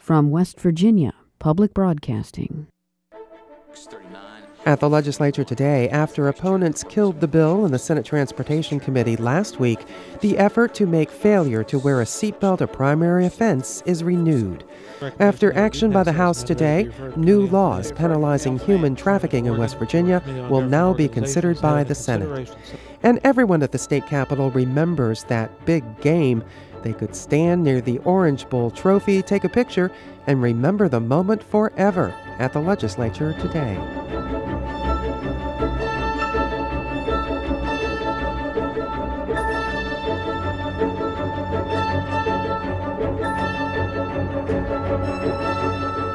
From West Virginia Public Broadcasting. At the legislature today, after opponents killed the bill in the Senate Transportation Committee last week, the effort to make failure to wear a seatbelt a primary offense is renewed. After action by the House today, new laws penalizing human trafficking in West Virginia will now be considered by the Senate. And everyone at the state capitol remembers that big game. They could stand near the Orange Bowl trophy, take a picture, and remember the moment forever at the legislature today.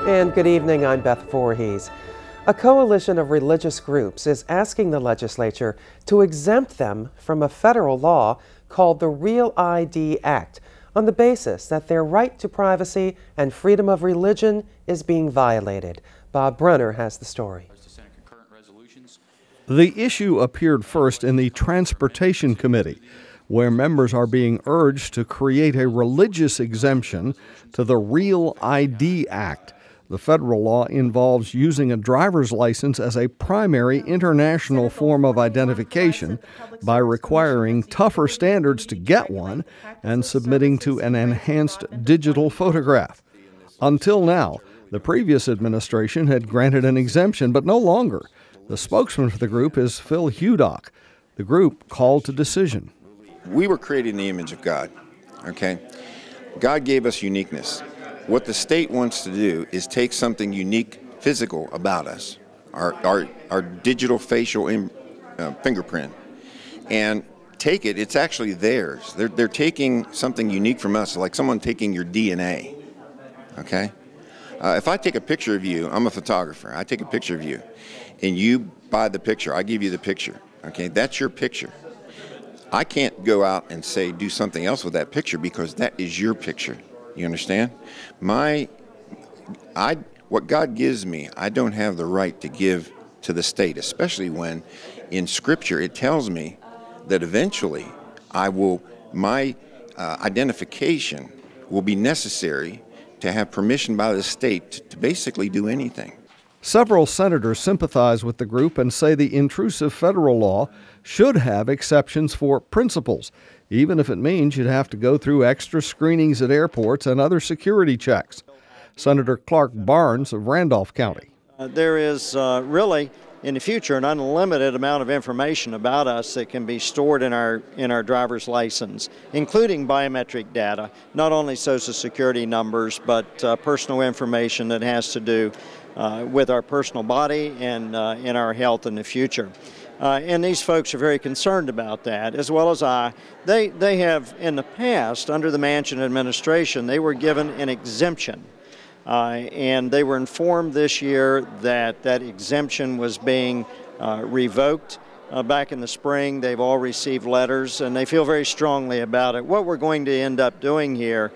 And good evening, I'm Beth Voorhees. A coalition of religious groups is asking the legislature to exempt them from a federal law called the Real ID Act on the basis that their right to privacy and freedom of religion is being violated. Bob Brunner has the story. The issue appeared first in the Transportation Committee, where members are being urged to create a religious exemption to the Real ID Act. The federal law involves using a driver's license as a primary international form of identification by requiring tougher standards to get one and submitting to an enhanced digital photograph. Until now, the previous administration had granted an exemption, but no longer. The spokesman for the group is Phil Hudock. The group called to decision. We were created in the image of God, okay? God gave us uniqueness. What the state wants to do is take something unique, physical about us, our digital facial fingerprint, and take it. It's actually theirs. They're taking something unique from us, like someone taking your DNA, okay? If I take a picture of you, I'm a photographer. I take a picture of you, and you buy the picture. I give you the picture, okay? That's your picture. I can't go out and say do something else with that picture because that is your picture. You understand? What God gives me, I don't have the right to give to the state, especially when in Scripture it tells me that eventually my identification will be necessary to have permission by the state to basically do anything. Several senators sympathize with the group and say the intrusive federal law should have exceptions for principals, even if it means you'd have to go through extra screenings at airports and other security checks. Senator Clark Barnes of Randolph County. There is really, in the future, an unlimited amount of information about us that can be stored in our driver's license, including biometric data, not only Social Security numbers, but personal information that has to do with our personal body and in our health in the future. And these folks are very concerned about that, as well as I. They have, in the past, under the Manchin administration, they were given an exemption. And they were informed this year that that exemption was being revoked back in the spring. They've all received letters, and they feel very strongly about it. What we're going to end up doing here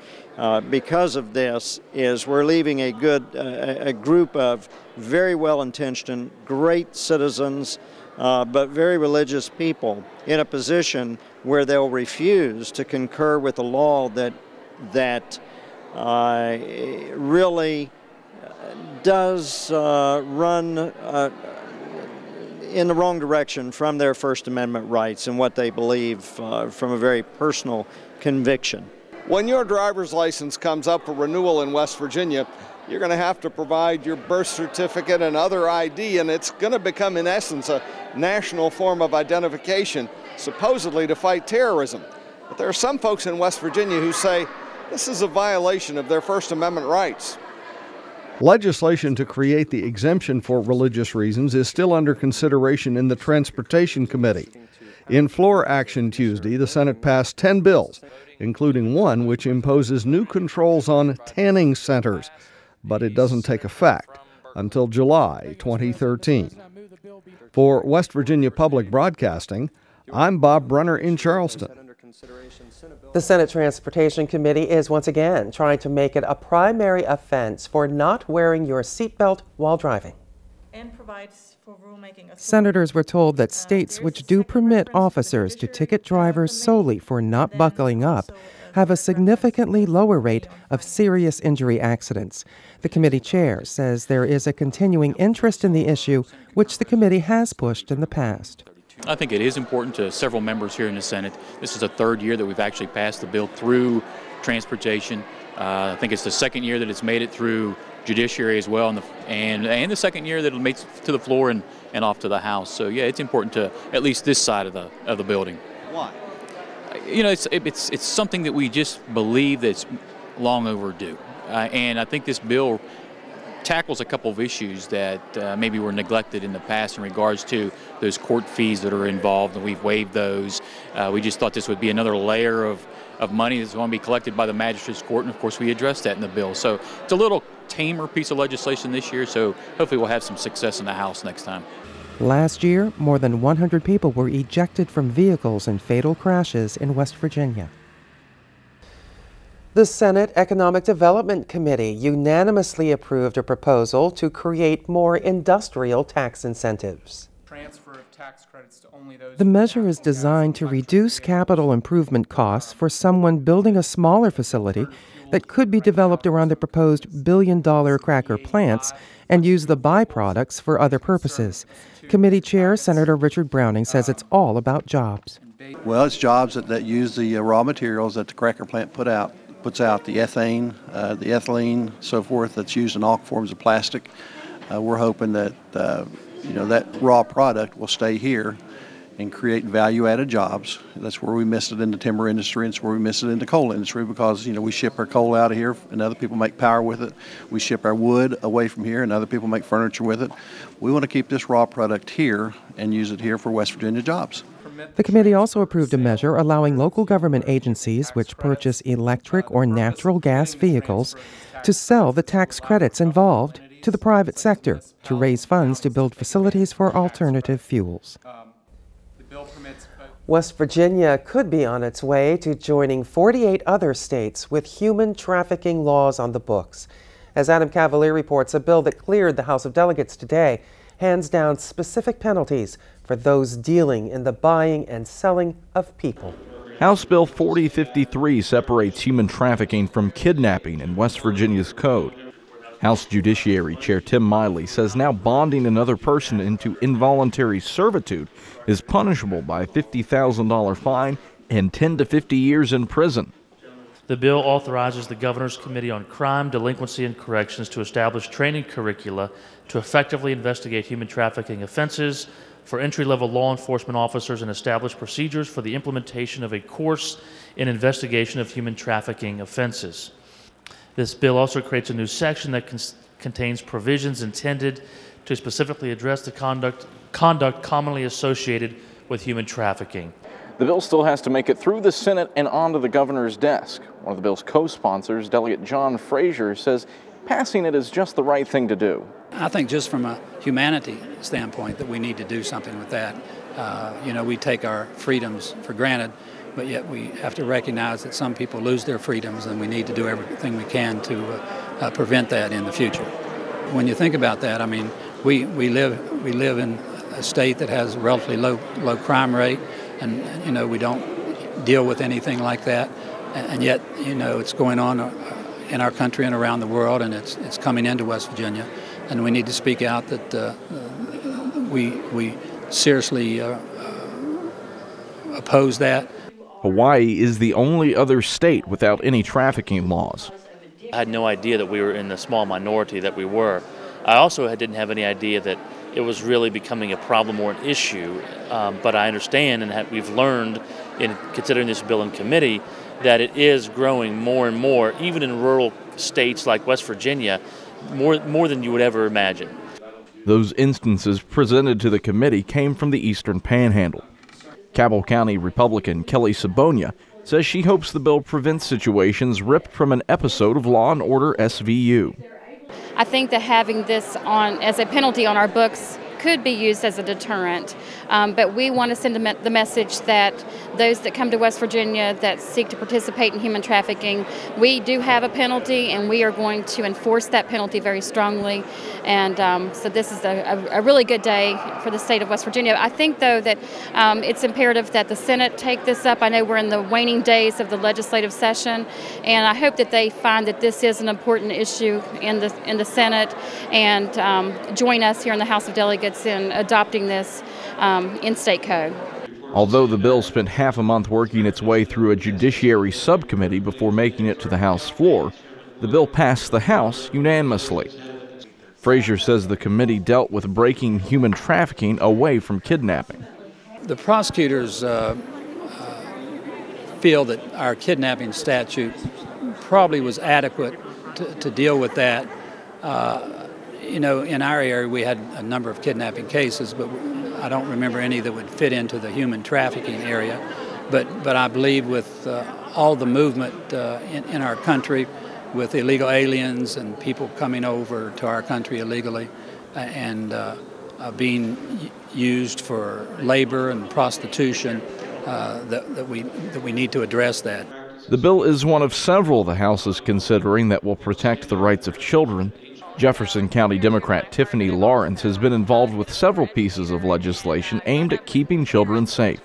because of this is we're leaving a group of very well-intentioned, great citizens, but very religious people in a position where they'll refuse to concur with a law that really does run in the wrong direction from their First Amendment rights and what they believe from a very personal conviction. When your driver's license comes up for renewal in West Virginia, you're going to have to provide your birth certificate and other ID, and it's going to become, in essence, a national form of identification, supposedly to fight terrorism. But there are some folks in West Virginia who say this is a violation of their First Amendment rights. Legislation to create the exemption for religious reasons is still under consideration in the Transportation Committee. In floor action Tuesday, the Senate passed 10 bills, including one which imposes new controls on tanning centers, but it doesn't take effect until July 2013. For West Virginia Public Broadcasting, I'm Bob Brunner in Charleston. The Senate Transportation Committee is once again trying to make it a primary offense for not wearing your seatbelt while driving. and provides for rulemaking. Senators were told that states which do permit officers to ticket drivers solely for not buckling up have a significantly lower rate of serious injury accidents. The committee chair says there is a continuing interest in the issue, which the committee has pushed in the past. I think it is important to several members here in the Senate. This is the third year that we've actually passed the bill through transportation. I think it's the second year that it's made it through Judiciary as well, and the second year that it made it to the floor and off to the House. So yeah, it's important to at least this side of the building. Why? You know, it's something that we just believe that's long overdue, and I think this bill tackles a couple of issues that maybe were neglected in the past in regards to those court fees that are involved, and we've waived those. We just thought this would be another layer of money that's going to be collected by the magistrate's court, and of course we addressed that in the bill. So it's a little tamer piece of legislation this year, so hopefully we'll have some success in the House next time. Last year, more than 100 people were ejected from vehicles in fatal crashes in West Virginia. The Senate Economic Development Committee unanimously approved a proposal to create more industrial tax incentives. The measure is designed to reduce capital improvement costs for someone building a smaller facility that could be developed around the proposed billion-dollar cracker plants and use the byproducts for other purposes. Committee Chair Senator Richard Browning says it's all about jobs. Well, it's jobs that use the raw materials that the cracker plant puts out, the ethane, the ethylene, so forth, that's used in all forms of plastic. We're hoping that that raw product will stay here and create value-added jobs. That's where we missed it in the timber industry, and it's where we missed it in the coal industry, because we ship our coal out of here and other people make power with it. We ship our wood away from here and other people make furniture with it. We want to keep this raw product here and use it here for West Virginia jobs. The committee also approved a measure allowing local government agencies which purchase electric or natural gas vehicles to sell the tax credits involved to the private sector to raise funds to build facilities for alternative fuels. West Virginia could be on its way to joining 48 other states with human trafficking laws on the books. As Adam Cavalier reports, a bill that cleared the House of Delegates today hands down specific penalties for those dealing in the buying and selling of people. House Bill 4053 separates human trafficking from kidnapping in West Virginia's code. House Judiciary Chair Tim Miley says now bonding another person into involuntary servitude is punishable by a $50,000 fine and 10 to 50 years in prison. The bill authorizes the Governor's Committee on Crime, Delinquency, and Corrections to establish training curricula to effectively investigate human trafficking offenses for entry-level law enforcement officers and establish procedures for the implementation of a course in investigation of human trafficking offenses. This bill also creates a new section that contains provisions intended to specifically address the conduct commonly associated with human trafficking. The bill still has to make it through the Senate and onto the governor's desk. One of the bill's co-sponsors, Delegate John Frazier, says passing it is just the right thing to do. I think just from a humanity standpoint that we need to do something with that. We take our freedoms for granted, but yet we have to recognize that some people lose their freedoms, and we need to do everything we can to prevent that in the future. When you think about that, I mean, we live in a state that has a relatively low crime rate, and we don't deal with anything like that, and yet it's going on in our country and around the world, and it's coming into West Virginia, and we need to speak out that we seriously oppose that. Hawaii is the only other state without any trafficking laws. I had no idea that we were in the small minority that we were. I also didn't have any idea that it was really becoming a problem or an issue, but I understand and we've learned in considering this bill in committee that it is growing more and more, even in rural states like West Virginia, more than you would ever imagine. Those instances presented to the committee came from the Eastern Panhandle. Cabell County Republican Kelly Sabonia says she hopes the bill prevents situations ripped from an episode of Law & Order SVU. I think that having this on as a penalty on our books could be used as a deterrent. But we want to send the message that those that come to West Virginia that seek to participate in human trafficking, we do have a penalty, and we are going to enforce that penalty very strongly. And so this is a really good day for the state of West Virginia. I think, though, that it's imperative that the Senate take this up. I know we're in the waning days of the legislative session, and I hope that they find that this is an important issue in the Senate and join us here in the House of Delegates in adopting this in state code. Although the bill spent half a month working its way through a judiciary subcommittee before making it to the House floor, the bill passed the House unanimously. Frazier says the committee dealt with breaking human trafficking away from kidnapping. The prosecutors feel that our kidnapping statute probably was adequate to deal with that. You know, in our area we had a number of kidnapping cases, but I don't remember any that would fit into the human trafficking area. But I believe with all the movement in our country, with illegal aliens and people coming over to our country illegally and being used for labor and prostitution, that we need to address that. The bill is one of several the House is considering that will protect the rights of children. Jefferson County Democrat Tiffany Lawrence has been involved with several pieces of legislation aimed at keeping children safe.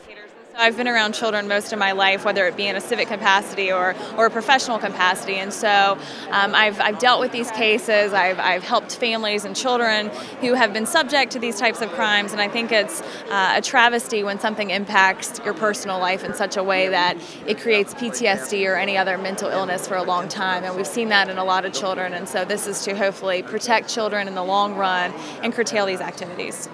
I've been around children most of my life, whether it be in a civic capacity or a professional capacity, and so I've dealt with these cases. I've helped families and children who have been subject to these types of crimes, and I think it's a travesty when something impacts your personal life in such a way that it creates PTSD or any other mental illness for a long time, and we've seen that in a lot of children, and so this is to hopefully protect children in the long run and curtail these activities.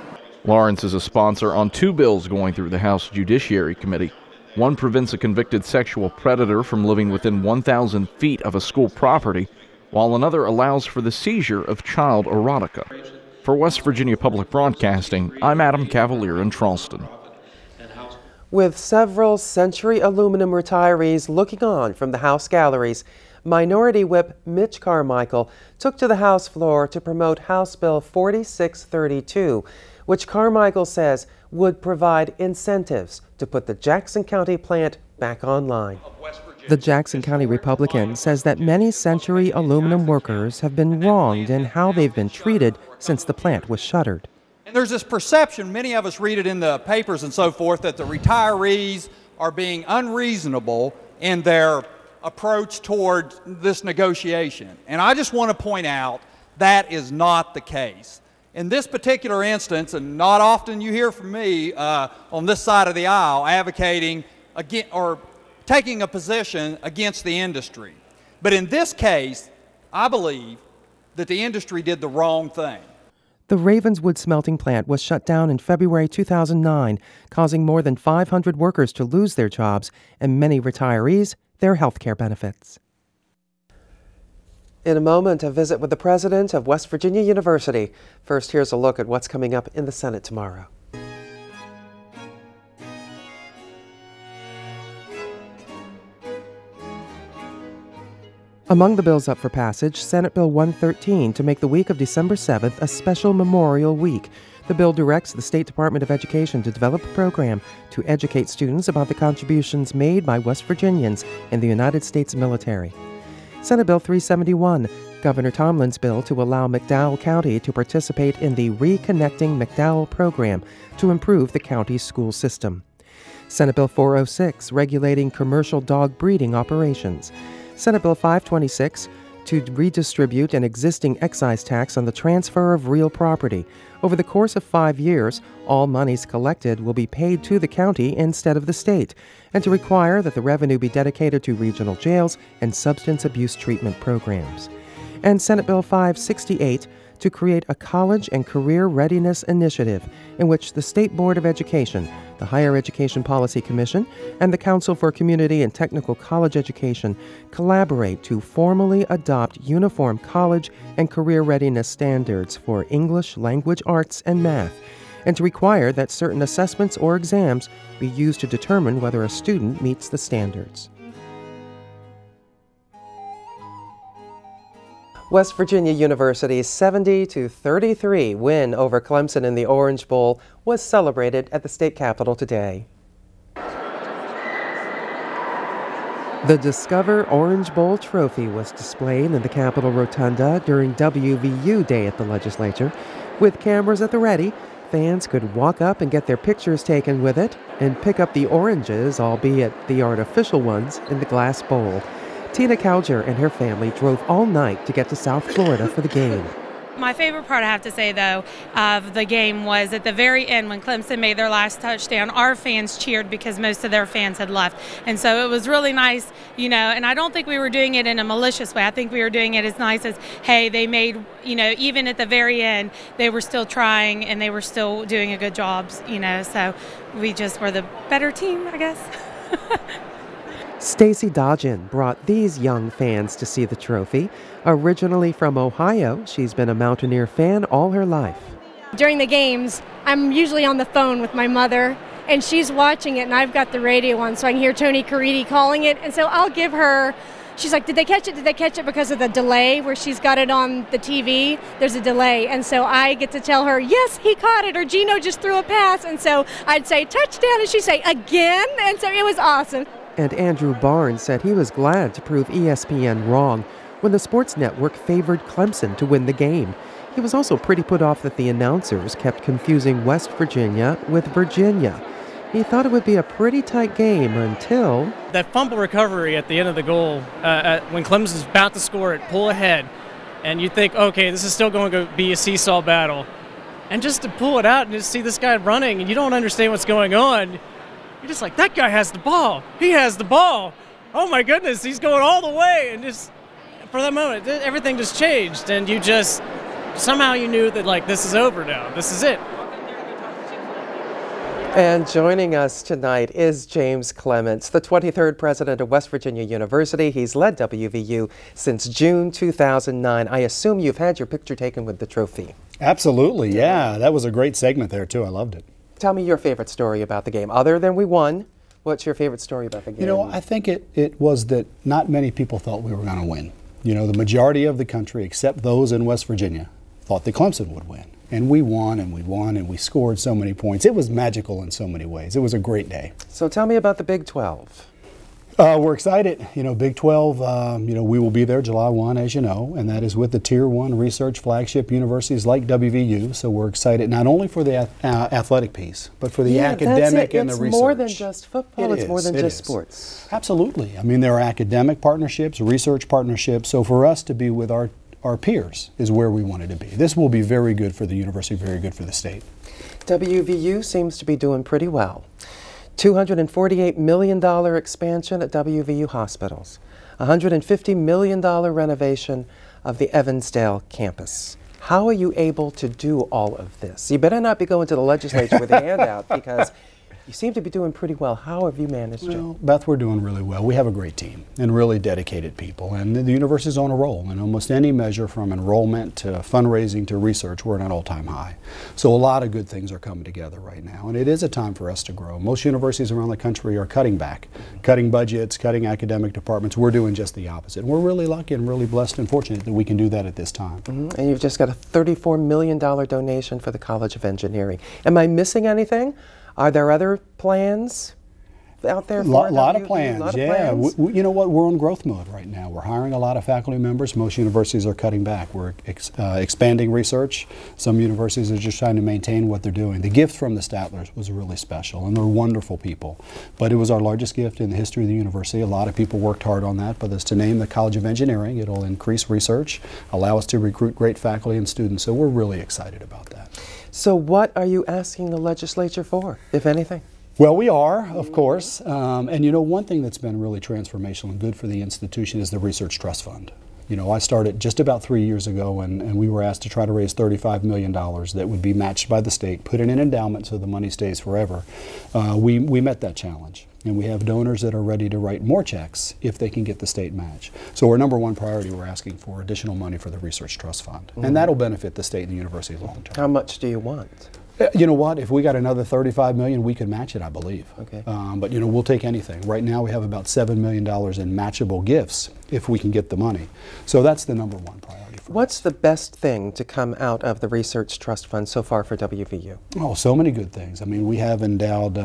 Lawrence is a sponsor on two bills going through the House Judiciary Committee. One prevents a convicted sexual predator from living within 1,000 feet of a school property, while another allows for the seizure of child erotica. For West Virginia Public Broadcasting, I'm Adam Cavalier in Charleston. With several Century Aluminum retirees looking on from the House galleries, Minority Whip Mitch Carmichael took to the House floor to promote House Bill 4632, which Carmichael says would provide incentives to put the Jackson County plant back online. The Jackson County Republican says that many Century Aluminum workers have been wronged in how they've been treated since the plant was shuttered. And there's this perception, many of us read it in the papers and so forth, that the retirees are being unreasonable in their approach toward this negotiation. And I just want to point out that is not the case. In this particular instance, and not often you hear from me on this side of the aisle advocating against, or taking a position against the industry. But in this case, I believe that the industry did the wrong thing. The Ravenswood smelting plant was shut down in February 2009, causing more than 500 workers to lose their jobs and many retirees their health care benefits. In a moment, a visit with the president of West Virginia University. First, here's a look at what's coming up in the Senate tomorrow. Among the bills up for passage, Senate Bill 113 to make the week of December 7th a special Memorial Week. The bill directs the State Department of Education to develop a program to educate students about the contributions made by West Virginians in the United States military. Senate Bill 371, Governor Tomlin's bill to allow McDowell County to participate in the Reconnecting McDowell program to improve the county's school system. Senate Bill 406, regulating commercial dog breeding operations. Senate Bill 526, to redistribute an existing excise tax on the transfer of real property. Over the course of 5 years, all monies collected will be paid to the county instead of the state, and to require that the revenue be dedicated to regional jails and substance abuse treatment programs. And Senate Bill 568, to create a college and career readiness initiative in which the State Board of Education, the Higher Education Policy Commission, and the Council for Community and Technical College Education collaborate to formally adopt uniform college and career readiness standards for English, language arts, and math, and to require that certain assessments or exams be used to determine whether a student meets the standards. West Virginia University's 70-33 win over Clemson in the Orange Bowl was celebrated at the state capitol today. The Discover Orange Bowl trophy was displayed in the Capitol Rotunda during WVU Day at the Legislature. With cameras at the ready, fans could walk up and get their pictures taken with it and pick up the oranges, albeit the artificial ones, in the glass bowl. Tina Cowger and her family drove all night to get to South Florida for the game. My favorite part, I have to say, though, of the game was at the very end when Clemson made their last touchdown. Our fans cheered because most of their fans had left. And so it was really nice, you know, and I don't think we were doing it in a malicious way. I think we were doing it as nice as, hey, they made, you know, even at the very end, they were still trying and they were still doing a good job, you know, so we just were the better team, I guess. Stacy Dodgen brought these young fans to see the trophy. Originally from Ohio, she's been a Mountaineer fan all her life. During the games, I'm usually on the phone with my mother, and she's watching it, and I've got the radio on, so I can hear Tony Caridi calling it, and so I'll give her, she's like, did they catch it? Did they catch it? Because of the delay where she's got it on the TV, there's a delay, and so I get to tell her, yes, he caught it, or Gino just threw a pass, and so I'd say, touchdown, and she'd say, again? And so it was awesome. And Andrew Barnes said he was glad to prove ESPN wrong when the sports network favored Clemson to win the game. He was also pretty put off that the announcers kept confusing West Virginia with Virginia. He thought it would be a pretty tight game until... that fumble recovery at the end of the goal, when Clemson's about to score it, pull ahead, and you think, okay, this is still going to be a seesaw battle. And just to pull it out and just see this guy running, and you don't understand what's going on, you're just like, that guy has the ball. He has the ball. Oh my goodness, he's going all the way. And just for that moment, everything just changed. And you just, somehow you knew that, like, this is over now. This is it. And joining us tonight is James Clements, the 23rd president of West Virginia University. He's led WVU since June 2009. I assume you've had your picture taken with the trophy. Absolutely, yeah. That was a great segment there, too. I loved it. Tell me your favorite story about the game. Other than we won, what's your favorite story about the game? You know, I think it was that not many people thought we were going to win. You know, the majority of the country, except those in West Virginia, thought that Clemson would win. And we won, and we won, and we scored so many points. It was magical in so many ways. It was a great day. So tell me about the Big 12. We're excited. You know, Big 12, you know, we will be there July 1, as you know, and that is with the Tier 1 research flagship universities like WVU. So we're excited not only for the athletic piece, but for the academic and the research. It's more than just football. It's more than just sports. Absolutely. I mean, there are academic partnerships, research partnerships. So for us to be with our peers is where we wanted to be. This will be very good for the university, very good for the state. WVU seems to be doing pretty well. $248 million expansion at WVU hospitals, $150 million renovation of the Evansdale campus. How are you able to do all of this? You better not be going to the legislature with a handout because you seem to be doing pretty well. How have you managed it? Beth, we're doing really well. We have a great team and really dedicated people, and the university's on a roll. In almost any measure, from enrollment to fundraising to research, we're at an all-time high. So a lot of good things are coming together right now, and it is a time for us to grow. Most universities around the country are cutting back, cutting budgets, cutting academic departments. We're doing just the opposite. And we're really lucky and really blessed and fortunate that we can do that at this time. And you've just got a $34 million donation for the College of Engineering. Am I missing anything? Are there other plans out there? A lot of plans, yeah. You know what? We're on growth mode right now. We're hiring a lot of faculty members. Most universities are cutting back. We're expanding research. Some universities are just trying to maintain what they're doing. The gift from the Statlers was really special, and they're wonderful people. But it was our largest gift in the history of the university. A lot of people worked hard on that, but it's to name the College of Engineering. It'll increase research, allow us to recruit great faculty and students, so we're really excited about that. So what are you asking the legislature for, if anything? Well, we are, of course. And you know, one thing that's been really transformational and good for the institution is the Research Trust Fund. You know, I started just about 3 years ago, and we were asked to try to raise $35 million that would be matched by the state, put in an endowment so the money stays forever. We met that challenge. And we have donors that are ready to write more checks if they can get the state match. So our number one priority, we're asking for additional money for the Research Trust Fund. And that'll benefit the state and the university long term. How much do you want? You know what? If we got another $35 million, we could match it, I believe. Okay. But you know, we'll take anything. Right now, we have about $7 million in matchable gifts if we can get the money. So that's the number one priority. What's the best thing to come out of the Research Trust Fund so far for WVU? Oh, so many good things. I mean, we have endowed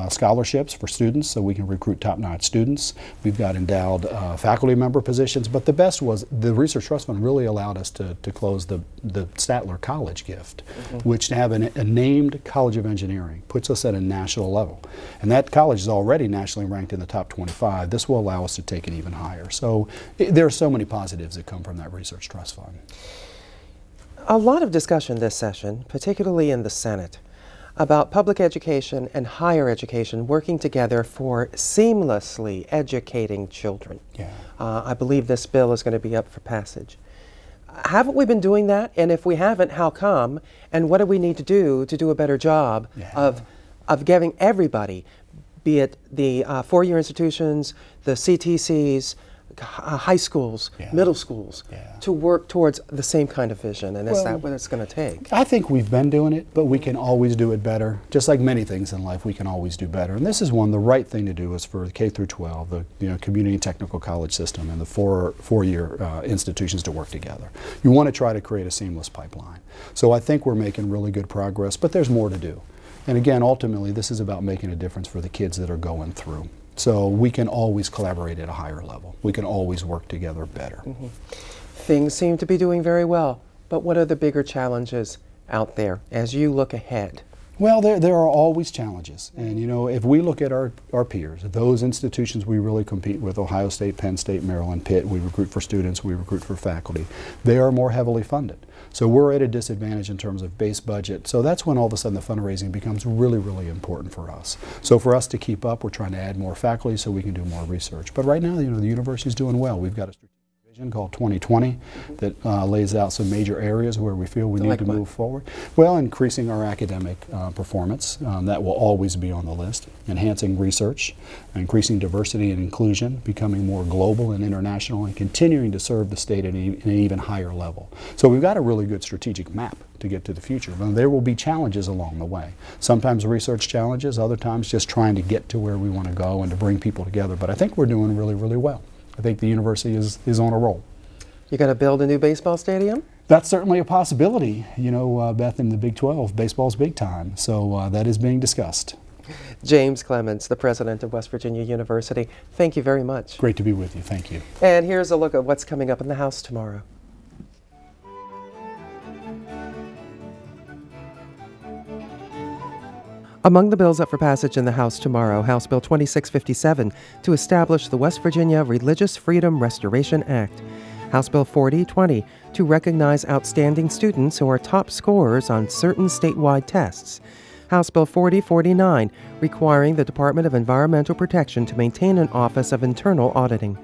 scholarships for students so we can recruit top-notch students. We've got endowed faculty member positions, but the best was the Research Trust Fund really allowed us to close the Statler College gift, which to have a named College of Engineering puts us at a national level. And that college is already nationally ranked in the top 25. This will allow us to take it even higher. So there are so many positives that come from that Research Trust Fund. A lot of discussion this session, particularly in the Senate, about public education and higher education working together for seamlessly educating children. Yeah. I believe this bill is going to be up for passage. Haven't we been doing that? And if we haven't, how come? And what do we need to do a better job of giving everybody, be it the four-year institutions, the CTCs, high schools, middle schools, to work towards the same kind of vision? And is that what it's going to take? I think we've been doing it, but we can always do it better. Just like many things in life, we can always do better. And this is one, the right thing to do is for K through 12, the community and technical college system and the four-year institutions to work together. You want to try to create a seamless pipeline. So I think we're making really good progress, but there's more to do. And again, ultimately, this is about making a difference for the kids that are going through. So we can always collaborate at a higher level. We can always work together better. Things seem to be doing very well, but what are the bigger challenges out there as you look ahead? Well, there are always challenges. And you know, if we look at our peers, those institutions we really compete with, Ohio State, Penn State, Maryland, Pitt, we recruit for students, we recruit for faculty, they are more heavily funded. So we're at a disadvantage in terms of base budget. So that's when all of a sudden the fundraising becomes really, really important for us. So for us to keep up, we're trying to add more faculty so we can do more research. But right now, you know, the university is doing well. We've got a strategic vision called 2020 that lays out some major areas where we feel we need to move forward. Well, increasing our academic performance, that will always be on the list. Enhancing research, increasing diversity and inclusion, becoming more global and international, and continuing to serve the state at an even higher level. So we've got a really good strategic map to get to the future. But there will be challenges along the way. Sometimes research challenges, other times just trying to get to where we want to go and to bring people together. But I think we're doing really, really well. I think the university is on a roll. You going to build a new baseball stadium? That's certainly a possibility. You know, Beth, in the Big 12, baseball's big time. So that is being discussed. James Clements, the president of West Virginia University, thank you very much. Great to be with you. Thank you. And here's a look at what's coming up in the House tomorrow. Among the bills up for passage in the House tomorrow, House Bill 2657 to establish the West Virginia Religious Freedom Restoration Act. House Bill 4020 to recognize outstanding students who are top scorers on certain statewide tests. House Bill 4049 requiring the Department of Environmental Protection to maintain an Office of Internal Auditing.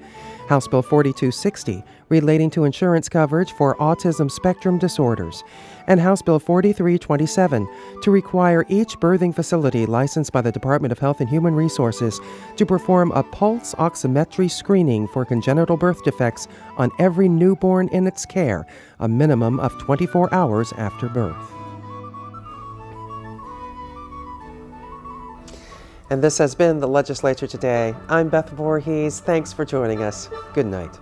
House Bill 4260 relating to insurance coverage for autism spectrum disorders, and House Bill 4327 to require each birthing facility licensed by the Department of Health and Human Resources to perform a pulse oximetry screening for congenital birth defects on every newborn in its care, a minimum of 24 hours after birth. And this has been the Legislature Today. I'm Beth Voorhees. Thanks for joining us. Good night.